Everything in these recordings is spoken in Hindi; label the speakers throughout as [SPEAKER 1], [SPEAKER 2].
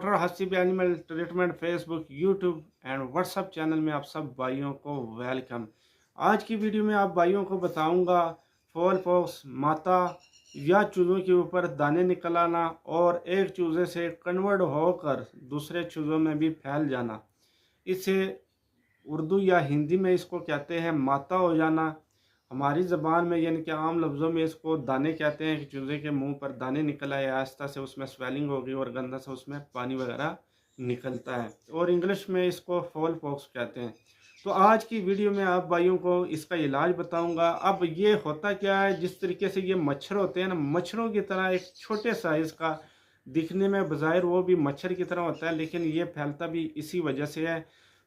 [SPEAKER 1] Doctor Haseeb animal treatment Facebook, YouTube and WhatsApp channel में आप सब भाइयों को वेलकम। आज की वीडियो में आप भाइयों को बताऊंगा फॉल पॉक्स, माता या चूज़ों के ऊपर दाने निकल आना और एक चूज़े से कन्वर्ट होकर दूसरे चूज़ों में भी फैल जाना। इसे उर्दू या हिंदी में इसको कहते हैं माता हो जाना। हमारी ज़बान में यानी कि आम लफ्ज़ों में इसको दाने कहते हैं कि चूज़े के मुंह पर दाने निकल आए, आहिस्ता से उसमें स्वेलिंग हो गई और गंदा से उसमें पानी वगैरह निकलता है, और इंग्लिश में इसको फॉल पॉक्स कहते हैं। तो आज की वीडियो में आप भाइयों को इसका इलाज बताऊंगा। अब ये होता क्या है, जिस तरीके से ये मच्छर होते हैं ना, मच्छरों की तरह एक छोटे साइज़ का दिखने में बज़ाहिर वो भी मच्छर की तरह होता है, लेकिन ये फैलता भी इसी वजह से है।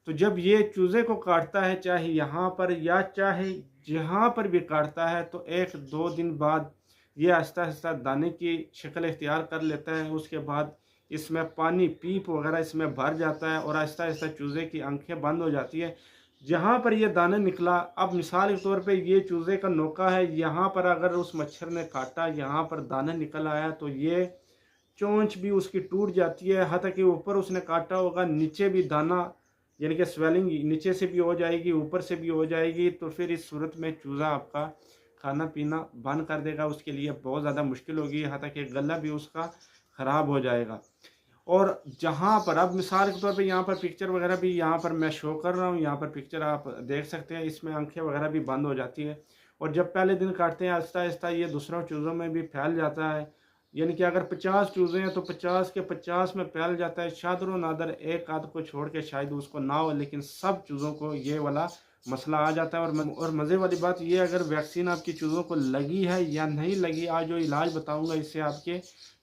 [SPEAKER 1] तो जब ये चूज़े को काटता है, चाहे यहाँ पर या चाहे जहाँ पर भी काटता है, तो 1-2 दिन बाद ये आहिस्ता आहिस्ता दाने की शक्ल इख्तियार कर लेता है। उसके बाद इसमें पानी पीप वगैरह इसमें भर जाता है और आहिस्ता आहिस्ता चूज़े की आंखें बंद हो जाती है। जहाँ पर ये दाने निकला, अब मिसाल के तौर पे ये चूज़े का नोका है, यहाँ पर अगर उस मच्छर ने काटा, यहाँ पर दाना निकल आया, तो ये चोंच भी उसकी टूट जाती है। यहाँ तक कि ऊपर उसने काटा होगा, नीचे भी दाना यानी कि स्वेलिंग नीचे से भी हो जाएगी, ऊपर से भी हो जाएगी। तो फिर इस सूरत में चूज़ा आपका खाना पीना बंद कर देगा, उसके लिए बहुत ज़्यादा मुश्किल होगी, यहाँ तक कि गला भी उसका ख़राब हो जाएगा। और जहाँ पर अब मिसाल के तौर पे यहाँ पर पिक्चर वगैरह भी यहाँ पर मैं शो कर रहा हूँ, यहाँ पर पिक्चर आप देख सकते हैं, इसमें आंखें वगैरह भी बंद हो जाती है। और जब पहले दिन काटते हैं, आहिस्ता आहिस्ता ये दूसरों चूज़ों में भी फैल जाता है। यानी कि अगर 50 चूज़े हैं तो 50 के 50 में फैल जाता है। शादर नादर एक आध को छोड़ के शायद उसको ना हो, लेकिन सब चूज़ों को ये वाला मसला आ जाता है। और मज़े वाली बात ये, अगर वैक्सीन आपकी चूज़ों को लगी है या नहीं लगी, आज जो इलाज बताऊंगा इससे आपके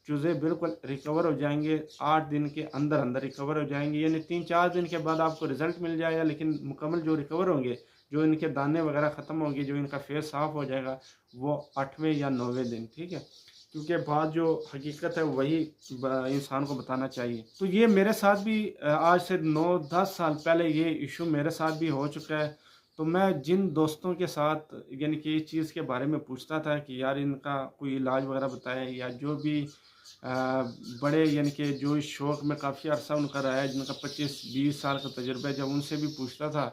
[SPEAKER 1] चूज़े बिल्कुल रिकवर हो जाएंगे। 8 दिन के अंदर अंदर रिकवर हो जाएंगे, यानी 3-4 दिन के बाद आपको रिजल्ट मिल जाएगा। लेकिन मुकम्मल जो रिकवर होंगे, जो इनके दाने वगैरह ख़त्म होंगे, जो इनका फेस साफ़ हो जाएगा, वो 8वें या 9वें दिन, ठीक है। क्योंकि बात जो हकीकत है वही इंसान को बताना चाहिए। तो ये मेरे साथ भी आज से 9-10 साल पहले ये इशू मेरे साथ भी हो चुका है। तो मैं जिन दोस्तों के साथ यानी कि इस चीज़ के बारे में पूछता था कि यार इनका कोई इलाज वगैरह बताएं, या जो भी बड़े यानी कि जो इस शौक़ में काफ़ी अरसा उनका रहा है, जिनका 25-20 साल का तजुर्बा है, जब उनसे भी पूछता था,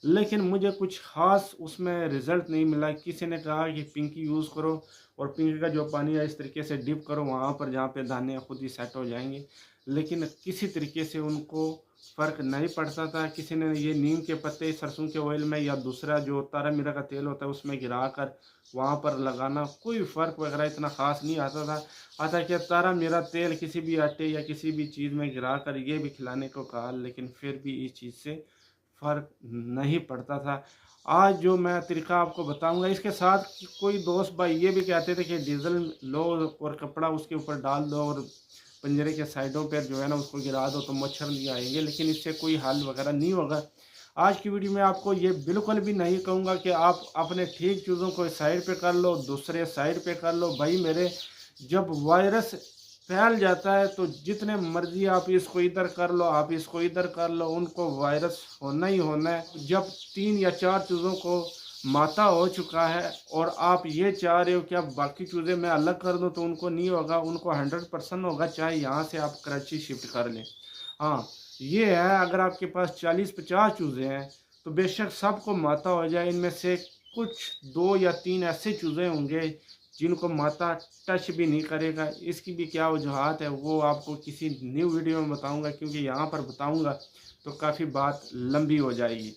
[SPEAKER 1] लेकिन मुझे कुछ ख़ास उसमें रिज़ल्ट नहीं मिला। किसी ने कहा कि पिंकी यूज़ करो और पिंकी का जो पानी है इस तरीके से डिप करो वहाँ पर जहाँ पे दाने खुद ही सेट हो जाएंगे, लेकिन किसी तरीके से उनको फ़र्क नहीं पड़ता था। किसी ने ये नीम के पत्ते सरसों के ऑयल में या दूसरा जो तारा मीरा का तेल होता है उसमें गिरा कर वहाँ पर लगाना, कोई फ़र्क वगैरह इतना ख़ास नहीं आता था। आता कि तारा मीरा तेल किसी भी आटे या किसी भी चीज़ में गिरा कर ये भी खिलाने को कहा, लेकिन फिर भी इस चीज़ से फ़र्क नहीं पड़ता था। आज जो मैं तरीका आपको बताऊंगा, इसके साथ कोई दोस्त भाई ये भी कहते थे कि डीज़ल लो और कपड़ा उसके ऊपर डाल दो और पंजरे के साइडों पर जो है ना उसको गिरा दो तो मच्छर नहीं आएंगे, लेकिन इससे कोई हल वगैरह नहीं होगा। आज की वीडियो में आपको ये बिल्कुल भी नहीं कहूँगा कि आप अपने ठीक चीज़ों को साइड पे कर लो, दूसरे साइड पे कर लो। भाई मेरे, जब वायरस फैल जाता है तो जितने मर्जी आप इसको इधर कर लो, आप इसको इधर कर लो, उनको वायरस होना ही होना है। जब 3 या 4 चूज़ों को माता हो चुका है और आप ये चाह रहे हो कि अब बाकी चूज़े मैं अलग कर दूं, तो उनको नहीं होगा, उनको 100% होगा, चाहे यहाँ से आप कराची शिफ्ट कर लें। हाँ, ये है, अगर आपके पास 40-50 चूज़े हैं तो बेशक सबको माता हो जाए, इनमें से कुछ 2 या 3 ऐसे चूज़े होंगे जिनको माता टच भी नहीं करेगा। इसकी भी क्या वजूहत है वो आपको किसी न्यू वीडियो में बताऊंगा, क्योंकि यहाँ पर बताऊंगा तो काफ़ी बात लंबी हो जाएगी।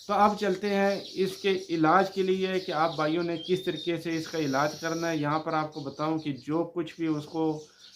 [SPEAKER 1] तो अब चलते हैं इसके इलाज के लिए कि आप भाइयों ने किस तरीके से इसका इलाज करना है। यहाँ पर आपको बताऊं कि जो कुछ भी उसको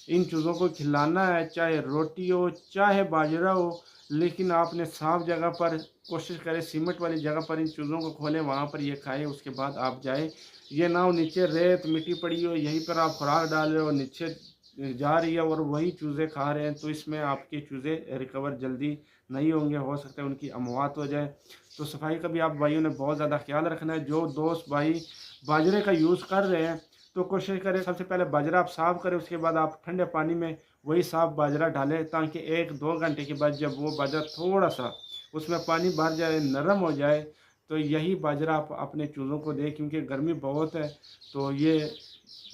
[SPEAKER 1] इन चीज़ों को खिलाना है, चाहे रोटी हो चाहे बाजरा हो, लेकिन आपने साफ जगह पर कोशिश करें, सीमेंट वाली जगह पर इन चीज़ों को खोलें, वहाँ पर ये खाएं। उसके बाद आप जाए, ये ना हो नीचे रेत मिट्टी पड़ी हो, यहीं पर आप खुराक डाल रहे हो, नीचे जा रही है और वही चूज़े खा रहे हैं, तो इसमें आपके चूज़े रिकवर जल्दी नहीं होंगे, हो सकता है उनकी अमवात हो जाए। तो सफाई का भी आप भाइयों ने बहुत ज़्यादा ख्याल रखना है। जो दोस्त भाई बाजरे का यूज़ कर रहे हैं तो कोशिश करें सबसे पहले बाजरा आप साफ़ करें, उसके बाद आप ठंडे पानी में वही साफ़ बाजरा डालें, ताकि 1-2 घंटे के बाद जब वो बाजरा थोड़ा सा उसमें पानी भर जाए, नरम हो जाए, तो यही बाजरा आप अपने चूज़ों को दें। क्योंकि गर्मी बहुत है तो ये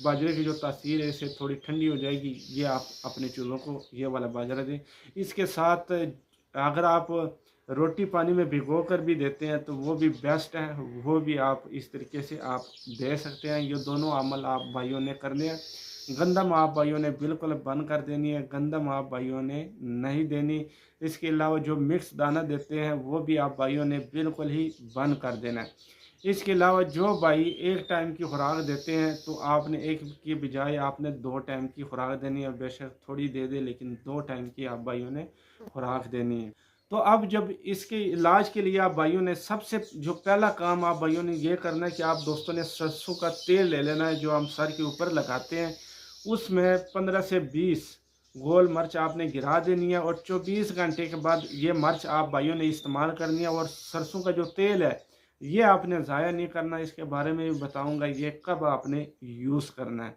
[SPEAKER 1] बाजरे की जो तासीर है इससे थोड़ी ठंडी हो जाएगी। ये आप अपने चूज़ों को ये वाला बाजरा दें। इसके साथ अगर आप रोटी पानी में भिगो कर भी देते हैं तो वो भी बेस्ट है, वो भी आप इस तरीके से आप दे सकते हैं। ये दोनों अमल आप भाइयों ने करने हैं। गंदम आप भाइयों ने बिल्कुल बंद कर देनी है, गंदम आप भाइयों ने नहीं देनी। इसके अलावा जो मिक्स दाना देते हैं वो भी आप भाइयों ने बिल्कुल ही बंद कर देना है। इसके अलावा जो भाई एक टाइम की खुराक देते हैं तो आपने एक की बजाय आपने 2 टाइम की खुराक देनी है। बेशक थोड़ी दे दे लेकिन 2 टाइम की आप भाइयों ने खुराक देनी है। तो अब जब इसके इलाज के लिए आप भाइयों ने सबसे जो पहला काम आप भाइयों ने ये करना है कि आप दोस्तों ने सरसों का तेल ले लेना है जो हम सर के ऊपर लगाते हैं। उसमें 15 से 20 गोल मिर्च आपने गिरा देनी है और 24 घंटे के बाद ये मिर्च आप भाइयों ने इस्तेमाल करनी है। और सरसों का जो तेल है ये आपने ज़ाया नहीं करना, इसके बारे में भी बताऊंगा ये कब आपने यूज़ करना है।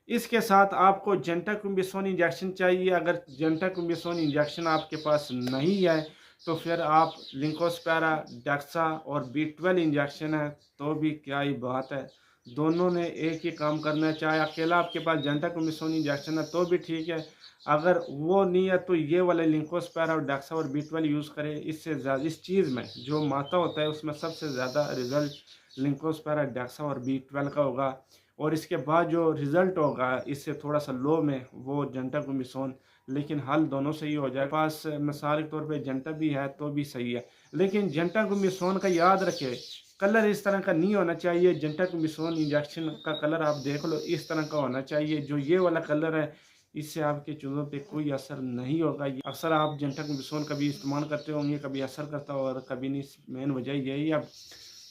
[SPEAKER 1] इसके साथ आपको जेंटाकुम्बिसोन इंजेक्शन चाहिए। अगर जेंटाकुम्बिसोन इंजेक्शन आपके पास नहीं है तो फिर आप लिंकोस्पैरा, डेक्सा और B12 इंजेक्शन है तो भी क्या ही बात है। दोनों ने एक ही काम करना है। चाहे अकेला आपके पास जेंटाकुम्बिसोन इंजेक्शन है तो भी ठीक है, अगर वो नहीं है तो ये वाले लिंकोस्पैरा और डेक्सा और B12 यूज़ करें। इससे ज़्यादा इस चीज़ में जो माता होता है उसमें सबसे ज़्यादा रिजल्ट लिंकोस्पैरा, डेक्सा और B12 का होगा। और इसके बाद जो रिज़ल्ट होगा इससे थोड़ा सा लो में वो जेंटाकुम्बिसोन, लेकिन हल दोनों सही हो जाए। पास मिसाल के तौर पे जेंटा भी है तो भी सही है, लेकिन जेंटाकुम्बिसोन का याद रखे कलर इस तरह का नहीं होना चाहिए। जेंटाकुम्बिसोन इंजेक्शन का कलर आप देख लो इस तरह का होना चाहिए। जो ये वाला कलर है इससे आपके चूज़ों पे कोई असर नहीं होगा। अक्सर आप जेंटाकुम्बिसोन कभी इस्तेमाल करते होंगे, कभी असर करता हो और कभी नहीं। मेन वजह यही है।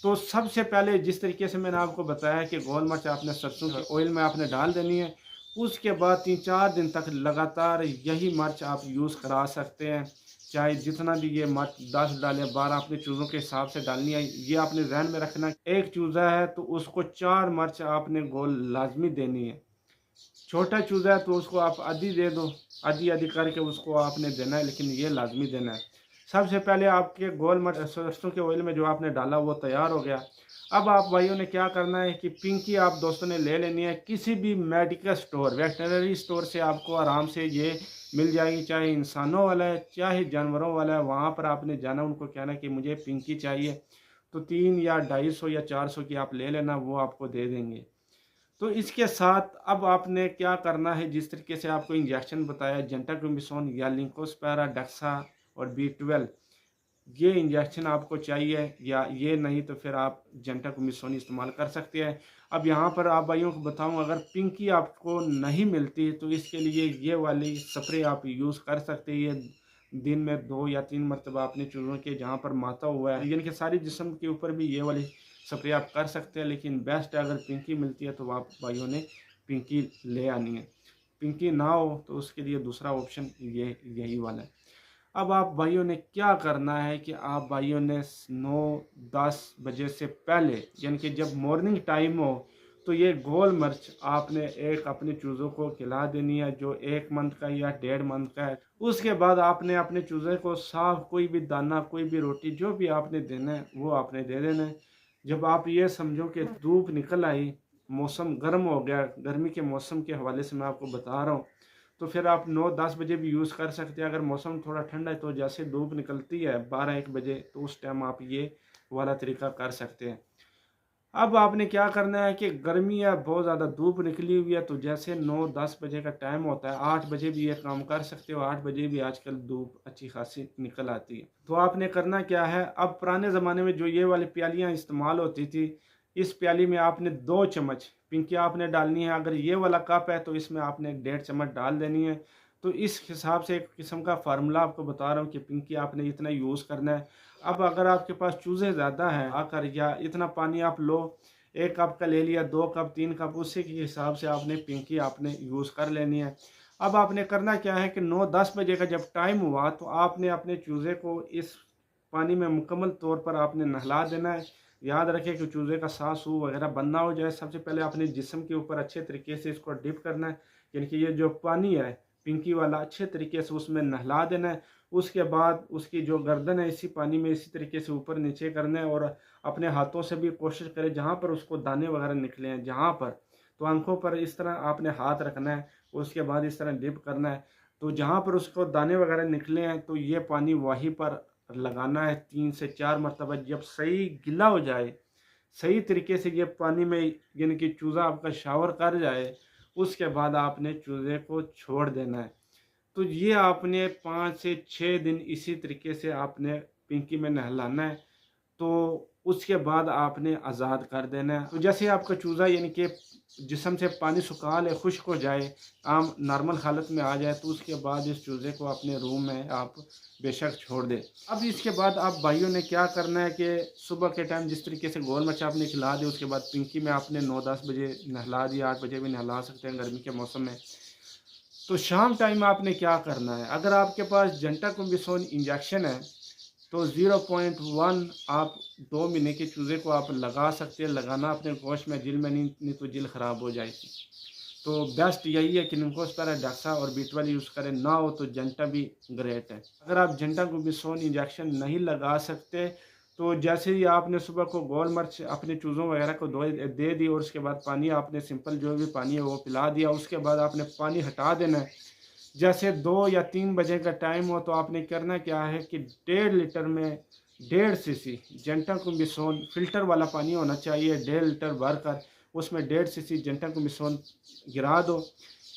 [SPEAKER 1] तो सबसे पहले जिस तरीके से मैंने आपको बताया कि गोल मिर्च आपने सरसों के ऑयल में आपने डाल देनी है। उसके बाद 3-4 दिन तक लगातार यही मिर्च आप यूज़ करा सकते हैं। चाहे जितना भी ये मिर्च 10 डालें 12 अपने चूज़ों के हिसाब से डालनी है। ये आपने ध्यान में रखना, एक चूज़ा है तो उसको 4 मिर्च आपने गोल लाजमी देनी है। छोटा चूज़ा है तो उसको आप आधी दे दो, आधी आधी करके उसको आपने देना है, लेकिन ये लाजमी देना है। सबसे पहले आपके गोल मिर्च सरसों के ऑयल में जो आपने डाला वो तैयार हो गया। अब आप भाइयों ने क्या करना है कि पिंकी आप दोस्तों ने ले लेनी है। किसी भी मेडिकल स्टोर, वेटनरी स्टोर से आपको आराम से ये मिल जाएगी। चाहे इंसानों वाला है चाहे जानवरों वाला है, वहाँ पर आपने जाना, उनको कहना कि मुझे पिंकी चाहिए। तो 3 या 250 या 400 की आप ले लेना, वो आपको दे देंगे। तो इसके साथ अब आपने क्या करना है, जिस तरीके से आपको इंजेक्शन बताया जेंटाकुम्बिसोन या लिंकोस्पैरा, डेक्सा और B12, ये इंजेक्शन आपको चाहिए या ये नहीं तो फिर आप जेंटाकुम्बिसोन इस्तेमाल कर सकते हैं। अब यहाँ पर आप भाइयों को बताऊँ, अगर पिंकी आपको नहीं मिलती तो इसके लिए ये वाली स्प्रे आप यूज़ कर सकते हैं। ये दिन में 2 या 3 मरतबा अपने चूज़ों के जहाँ पर माता हुआ है यानी कि सारी जिस्म के ऊपर भी ये वाली स्प्रे आप कर सकते हैं। लेकिन बेस्ट है अगर पिंकी मिलती है तो आप भाइयों ने पिंकी ले आनी है। पिंकी ना हो तो उसके लिए दूसरा ऑप्शन यही वाला है। अब आप भाइयों ने क्या करना है कि आप भाइयों ने 9-10 बजे से पहले यानी कि जब मॉर्निंग टाइम हो तो ये गोल मिर्च आपने एक अपने चूज़ों को खिला देनी है जो 1 मंथ का या 1.5 मंथ का है। उसके बाद आपने अपने चूज़े को साफ कोई भी दाना, कोई भी रोटी, जो भी आपने देना है वो आपने दे देना है। जब आप ये समझो कि धूप निकल आई, मौसम गर्म हो गया, गर्मी के मौसम के हवाले से मैं आपको बता रहा हूँ, तो फिर आप 9-10 बजे भी यूज़ कर सकते हैं। अगर मौसम थोड़ा ठंडा है तो जैसे धूप निकलती है 12-1 बजे तो उस टाइम आप ये वाला तरीका कर सकते हैं। अब आपने क्या करना है कि गर्मी है, बहुत ज़्यादा धूप निकली हुई है, तो जैसे 9-10 बजे का टाइम होता है 8 बजे भी ये काम कर सकते हो। 8 बजे भी आजकल धूप अच्छी खासी निकल आती है। तो आपने करना क्या है, अब पुराने ज़माने में जो ये वाली प्यालियाँ इस्तेमाल होती थी, इस प्याली में आपने 2 चम्मच पिंकी आपने डालनी है। अगर ये वाला कप है तो इसमें आपने 1.5 चम्मच डाल देनी है। तो इस हिसाब से एक किस्म का फार्मूला आपको बता रहा हूँ कि पिंकी आपने इतना यूज़ करना है। अब अगर आपके पास चूज़े ज़्यादा हैं आकर, या इतना पानी आप लो, 1 कप का ले लिया, 2 कप, 3 कप, उसी के हिसाब से आपने पिंकी आपने यूज़ कर लेनी है। अब आपने करना क्या है कि 9-10 बजे का जब टाइम हुआ तो आपने अपने चूज़े को इस पानी में मुकम्मल तौर पर आपने नहला देना है। याद रखें कि चूज़े का सांस सू वगैरह बंद ना हो जाए। सबसे पहले अपने जिस्म के ऊपर अच्छे तरीके से इसको डिप करना है, यानी कि ये जो पानी है पिंकी वाला अच्छे तरीके से उसमें नहला देना है। उसके बाद उसकी जो गर्दन है इसी पानी में इसी तरीके से ऊपर नीचे करना है और अपने हाथों से भी कोशिश करें जहाँ पर उसको दाने वगैरह निकले हैं जहाँ पर, तो आंखों पर इस तरह आपने हाथ रखना है, उसके बाद इस तरह डिप करना है। तो जहाँ पर उसको दाने वगैरह निकले हैं तो ये पानी वहीं पर लगाना है 3 से 4 मरतबा। जब सही गीला हो जाए, सही तरीके से ये पानी में यानी कि चूज़ा आपका शावर कर जाए, उसके बाद आपने चूज़े को छोड़ देना है। तो ये आपने 5 से 6 दिन इसी तरीके से आपने पिंकी में नहलाना है। तो उसके बाद आपने आज़ाद कर देना है। तो जैसे आपका चूज़ा यानी कि जिस्म से पानी सुखा ले, खुश्क हो जाए, आम नॉर्मल हालत में आ जाए, तो उसके बाद इस चूज़े को अपने रूम में आप बेशक छोड़ दें। अब इसके बाद आप भाइयों ने क्या करना है कि सुबह के टाइम जिस तरीके से गोल मिर्च आपने खिला दी, उसके बाद पिंकी में आपने 9-10 बजे नहला दिया, 8 बजे भी नहला सकते हैं गर्मी के मौसम में। तो शाम टाइम आपने क्या करना है, अगर आपके पास जेंटाकुम्बिसोन इंजेक्शन है तो 0.1 आप 2 महीने के चूज़े को आप लगा सकते हैं। लगाना अपने गोश्त में, जिल में नहीं तो जिल ख़राब हो जाएगी। तो बेस्ट यही है कि लिंकोस्पेरा डाक्सा और B12 यूज़ करें, ना हो तो जेंटा भी ग्रेट है। अगर आप जेंटाकुम्बिसोन इंजेक्शन नहीं लगा सकते तो जैसे ही आपने सुबह को गोल मिर्च अपने चूज़ों वगैरह को दे दी और उसके बाद पानी आपने सिंपल जो भी पानी है वो पिला दिया, उसके बाद आपने पानी हटा देना है। जैसे 2 या 3 बजे का टाइम हो तो आपने करना क्या है कि 1.5 लीटर में 1.5 सीसी जेंटाकुम्बिसोन फ़िल्टर वाला पानी होना चाहिए। 1.5 लीटर भरकर उसमें 1.5 सीसी जेंटाकुम्बिसोन गिरा दो।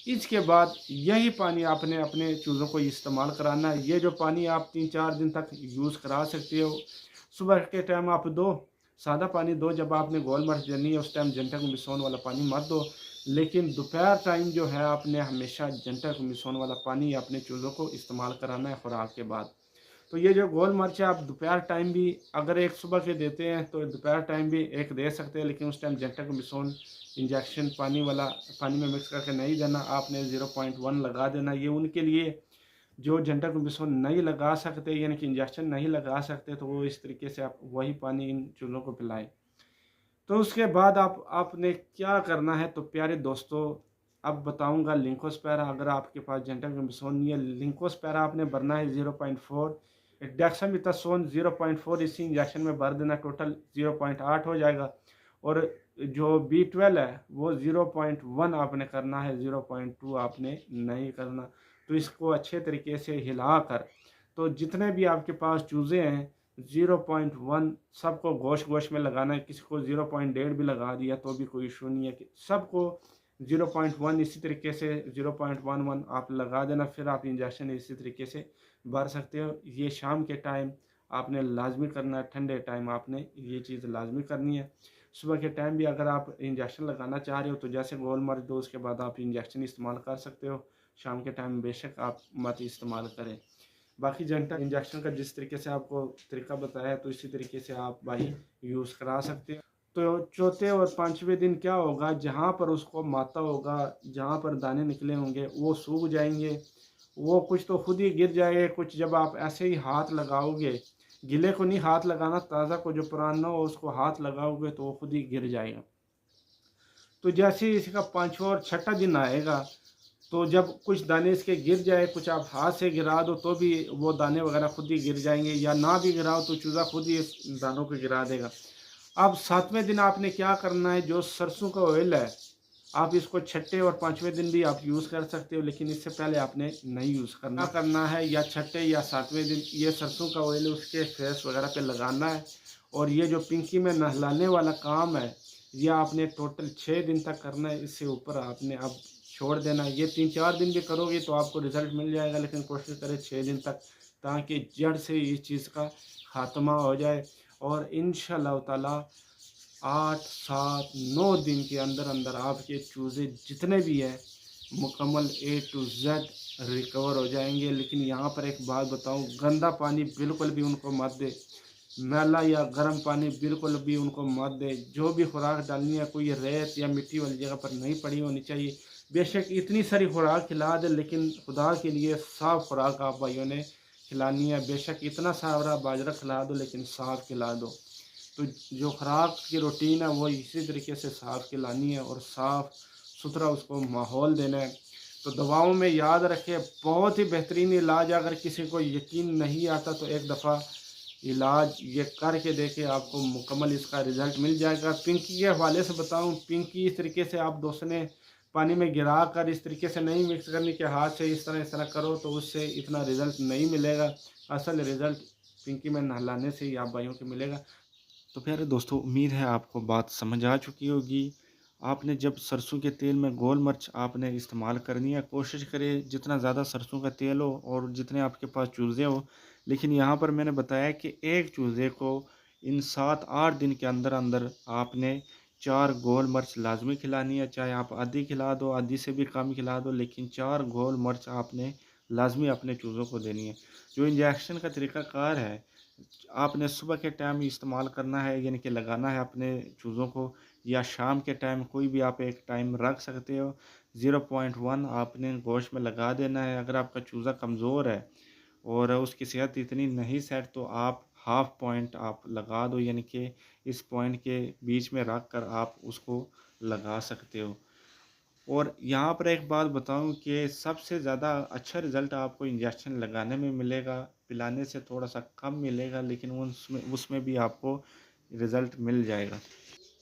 [SPEAKER 1] इसके बाद यही पानी आपने अपने चूज़ों को इस्तेमाल कराना है। ये जो पानी आप 3-4 दिन तक यूज़ करा सकते हो। सुबह के टाइम आप दो, सादा पानी दो, जब आपने गोल मिर्च देनी है उस टाइम जेंटाकुम्बिसोन वाला पानी मत दो। लेकिन दोपहर टाइम जो है आपने हमेशा जेंटाकुम्बिसोन वाला पानी अपने चूज़ों को इस्तेमाल कराना है खुराक के बाद। तो ये जो गोल मिर्च है आप दोपहर टाइम भी अगर एक सुबह के देते हैं तो दोपहर टाइम भी एक दे सकते हैं, लेकिन उस टाइम जेंटाकुम्बिसोन इंजेक्शन पानी वाला पानी में मिक्स करके नहीं देना, आपने 0.1 लगा देना। ये उनके लिए जो जेंटाकुम्बिसोन नहीं लगा सकते यानी कि इंजेक्शन नहीं लगा सकते, तो वो इस तरीके से आप वही पानी इन चूज़ों को पिलाएं। तो उसके बाद आपने क्या करना है, तो प्यारे दोस्तों अब बताऊंगा लिंकोस्पेरा। अगर आपके पास जेंटाकुम्बिसोन नहीं है, लिंकोस्पेरा आपने भरना है 0.4, डेक्सामेथासोन 0.4 इसी इंजेक्शन में भर देना, टोटल 0.8 हो जाएगा। और जो B12 है वो 0.1 आपने करना है, 0.2 आपने नहीं करना। तो इसको अच्छे तरीके से हिलाकर, तो जितने भी आपके पास चूज़े हैं 0.1 सबको गोश गोश में लगाना है। किसी को 0.1 भी लगा दिया तो भी कोई इशू नहीं है, कि सबको 0.1 इसी तरीके से 0.11 आप लगा देना। फिर आप इंजेक्शन इसी तरीके से भर सकते हो। ये शाम के टाइम आपने लाजमी करना है, ठंडे टाइम आपने ये चीज़ लाजमी करनी है। सुबह के टाइम भी अगर आप इंजेक्शन लगाना चाह रहे हो तो जैसे गोल मिर्च दो उसके बाद आप इंजेक्शन इस्तेमाल कर सकते हो। शाम के टाइम बेशक आप मत इस्तेमाल करें। बाकी जेंटा इंजेक्शन का जिस तरीके से आपको तरीका बताया है तो इसी तरीके से आप भाई यूज़ करा सकते हैं। तो चौथे और 5वें दिन क्या होगा, जहाँ पर उसको माता होगा, जहाँ पर दाने निकले होंगे वो सूख जाएंगे। वो कुछ तो खुद ही गिर जाएंगे, कुछ जब आप ऐसे ही हाथ लगाओगे, गीले को नहीं हाथ लगाना, ताज़ा को जो पुराना हो उसको हाथ लगाओगे तो वो खुद ही गिर जाएगा। तो जैसे ही इसका 5वां और 6ठा दिन आएगा तो जब कुछ दाने इसके गिर जाए, कुछ आप हाथ से गिरा दो तो भी वो दाने वगैरह खुद ही गिर जाएंगे, या ना भी गिराओ तो चूज़ा खुद ही इस दानों को गिरा देगा। अब 7वें दिन आपने क्या करना है, जो सरसों का ऑयल है आप इसको 6ठे और 5वें दिन भी आप यूज़ कर सकते हो, लेकिन इससे पहले आपने नहीं यूज़ करना। क्या करना है, या 6ठे या 7वें दिन ये सरसों का ऑयल उसके फेस वगैरह पे लगाना है। और ये जो पिंकी में नहलाने वाला काम है ये आपने टोटल 6 दिन तक करना है। इससे ऊपर आपने अब छोड़ देना। ये 3-4 दिन भी करोगे तो आपको रिज़ल्ट मिल जाएगा, लेकिन कोशिश करें 6 दिन तक, ताकि जड़ से इस चीज़ का ख़ात्मा हो जाए। और इंशाअल्लाह ताला 8, 7, 9 दिन के अंदर अंदर आपके चूज़े जितने भी हैं मुकम्मल A to Z रिकवर हो जाएंगे। लेकिन यहाँ पर एक बात बताऊँ, गंदा पानी बिल्कुल भी उनको मत दे, मैला या गर्म पानी बिल्कुल भी उनको मत दे। जो भी खुराक डालनी है कोई रेत या मिट्टी वाली जगह पर नहीं पड़ी होनी चाहिए। बेशक इतनी सारी खुराक खिला दे, लेकिन खुदा के लिए साफ़ खुराक आप भाइयों ने खिलानी है। बेशक इतना सारा बाजरा खिला दो लेकिन साफ़ खिला दो। तो जो खुराक की रूटीन है वो इसी तरीके से साफ़ खिलानी है और साफ़ सुथरा उसको माहौल देना है। तो दवाओं में याद रखें, बहुत ही बेहतरीन इलाज है। अगर किसी को यकीन नहीं आता तो एक दफ़ा इलाज ये करके देखें, आपको मुकम्मल इसका रिज़ल्ट मिल जाएगा। पिंकी के हवाले से बताऊं, पिंकी इस तरीके से आप दोस्तों पानी में गिरा कर इस तरीके से नहीं मिक्स करनी कि हाथ से इस तरह करो तो उससे इतना रिज़ल्ट नहीं मिलेगा। असल रिज़ल्ट पिंकी में नहलाने से ही आप भाइयों को मिलेगा। तो प्यारे दोस्तों, उम्मीद है आपको बात समझ आ चुकी होगी। आपने जब सरसों के तेल में गोल मिर्च आपने इस्तेमाल करनी है, कोशिश करें जितना ज़्यादा सरसों का तेल हो और जितने आपके पास चूज़े हो। लेकिन यहाँ पर मैंने बताया कि एक चूज़े को इन 7-8 दिन के अंदर अंदर आपने 4 गोल मिर्च लाजमी खिलानी है। चाहे आप आधी खिला दो, आधी से भी कम खिला दो, लेकिन 4 गोल मिर्च आपने लाजमी अपने चूज़ों को देनी है। जो इंजेक्शन का तरीक़ाकार है, आपने सुबह के टाइम इस्तेमाल करना है, यानी कि लगाना है अपने चूज़ों को, या शाम के टाइम कोई भी आप एक टाइम रख सकते हो। 0.1 आपने गोश्त में लगा देना है। अगर आपका चूज़ा कमज़ोर है और उसकी सेहत इतनी नहीं सेट, तो आप हाफ पॉइंट आप लगा दो, यानी कि इस पॉइंट के बीच में रख कर आप उसको लगा सकते हो। और यहाँ पर एक बात बताऊँ कि सबसे ज़्यादा अच्छा रिज़ल्ट आपको इंजेक्शन लगाने में मिलेगा, पिलाने से थोड़ा सा कम मिलेगा, लेकिन उसमें उसमें भी आपको रिज़ल्ट मिल जाएगा।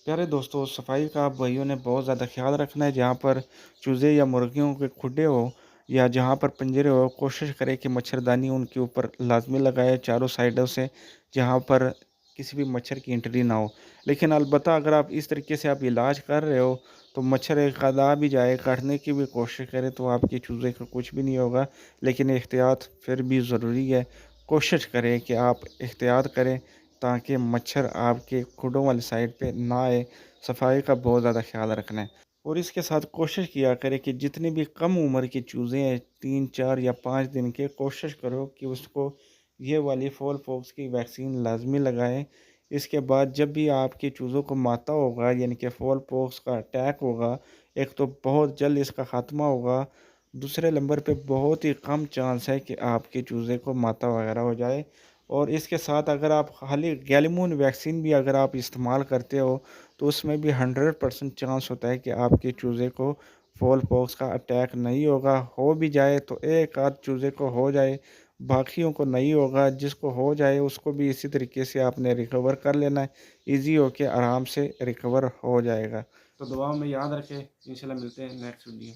[SPEAKER 1] प्यारे दोस्तों, सफाई का आप भाइयों ने बहुत ज़्यादा ख्याल रखना है। जहाँ पर चूज़े या मुर्गियों के खुडे हो या जहाँ पर पिंजरे हो, कोशिश करें कि मच्छरदानी उनके ऊपर लाजमी लगाए चारों साइडों से, जहाँ पर किसी भी मच्छर की एंट्री ना हो। लेकिन अलबत्ता अगर आप इस तरीके से आप इलाज कर रहे हो, तो मच्छर एक आध आ भी जाए, काटने की भी कोशिश करें तो आपके चूज़े को कुछ भी नहीं होगा। लेकिन एहतियात फिर भी ज़रूरी है। कोशिश करें कि आप एहतियात करें ताकि मच्छर आपके खुडों वाली साइड पे ना आए। सफाई का बहुत ज़्यादा ख्याल रखना है। और इसके साथ कोशिश किया करें कि जितनी भी कम उम्र के चूज़े हैं, 3-4 या 5 दिन के, कोशिश करो कि उसको ये वाली फॉल पॉक्स की वैक्सीन लाजमी लगाएं। इसके बाद जब भी आपके चूज़ों को माता होगा, यानी कि फॉल पॉक्स का अटैक होगा, एक तो बहुत जल्द इसका ख़ात्मा होगा, दूसरे नंबर पे बहुत ही कम चांस है कि आपके चूज़े को माता वगैरह हो जाए। और इसके साथ अगर आप खाली गैलीमून वैक्सीन भी अगर आप इस्तेमाल करते हो, तो उसमें भी 100% चांस होता है कि आपके चूज़े को फॉल पॉक्स का अटैक नहीं होगा। हो भी जाए तो एक आध चूज़े को हो जाए, बाकियों को नहीं होगा। जिसको हो जाए उसको भी इसी तरीके से आपने रिकवर कर लेना है, ईज़ी होके आराम से रिकवर हो जाएगा। तो दुआ में याद रखें, इंशाल्लाह मिलते हैं नेक्स्ट वीडियो।